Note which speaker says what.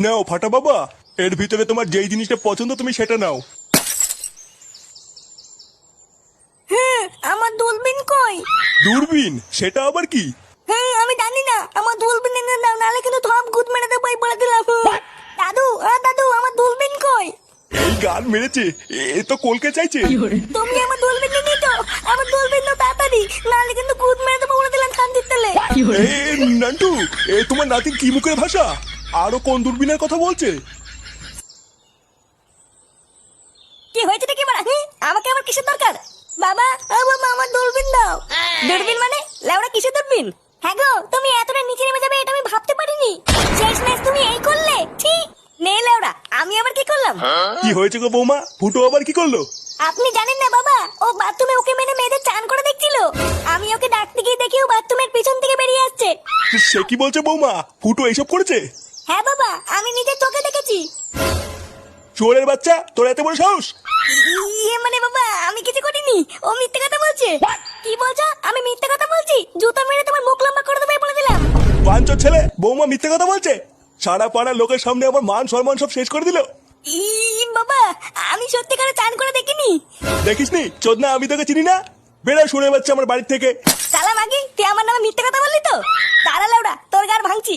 Speaker 1: নাও ফাটা বাবা, এর ভিতরে তোমার যেই জিনিসটা পছন্দ তুমি সেটা নাও।
Speaker 2: হ্যাঁ, আমার দূরবীন কই?
Speaker 1: দূরবীন? সেটা আবার কি?
Speaker 2: হ্যাঁ, আমি জানি না। আমার দূরবীন এনে দাও, নাহলে কিন্তু থপ গুদ মেরে দেবো এই বলে দিলাম। দাদু, দাদু, আমার দূরবীন কই?
Speaker 1: এই গান মেরেছে, এ তো কলকে চাইছে।
Speaker 2: তুমি আমার দূরবীন নিয়ে তো, আমার দূরবীন দাও তাড়াতাড়ি, নাহলে কিন্তু গুদ মেরে দেবো বলে দিলাম শান্তির তেলে।
Speaker 1: এ নান্টু, এ তোমার নাতির কি মুখের ভাষা? আরো কোন দূরবীনের কথা বলছে?
Speaker 2: কি হয়েছে কি বলা? আমাকে আমার কিসের দরকার? বাবা, ও বাবা, আমার দূরবীন দাও। দূরবীন মানে? লেওড়া কিসের দূরবীন? হ্যাঁ গো, তুমি এতটা নিচে নেমে যাবে এটা আমি ভাবতে পারিনি। শেষ ম্যাচ তুমি এই করলে? ছি! নে লেওড়া, আমি আবার কি করলাম?
Speaker 1: কি হয়েছে গো বৌমা? ফুটো আবার কি করলো?
Speaker 2: আপনি জানেন না বাবা, ও বাথরুমে ওকে মেনে মেয়েদের চান করে দেখছিল। আমি ওকে ডাকতে গিয়ে দেখি ও বাথরুমের পিছন থেকে বেরিয়ে আসছে।
Speaker 1: সে কি বলছে বৌমা? ফুটো এইসব করেছে?
Speaker 2: হ্যাঁ বাবা, আমি নিজের চোখে দেখেছি।
Speaker 1: চোরের বাচ্চা, তোর এত বড় সাহস?
Speaker 2: ইয়ে মানে বাবা, আমি কিছু করিনি। ও মিথ্যে কথা বলছে। কি বলছো? আমি মিথ্যে কথা বলছি? জুতো মেরে তোমার মুখ লম্বা করে দেবে বলে দিলাম।
Speaker 1: বাঞ্চোর ছেলে, বৌমা মিথ্যে কথা বলছে। সারা পাড়ার লোকের সামনে আমার মান সম্মান সব শেষ করে দিল।
Speaker 2: বাবা, আমি সত্যিকারে চান করে দেখিনি।
Speaker 1: দেখিসনি চোদনা, আমি তোকে চিনি না? বেড়া শুনে বাচ্চা আমার বাড়ির থেকে।
Speaker 2: সালা মাগি, তুই আমার নামে মিথ্যে কথা বললি তো? তারা লাউডা, তোর গার ভাঙছি।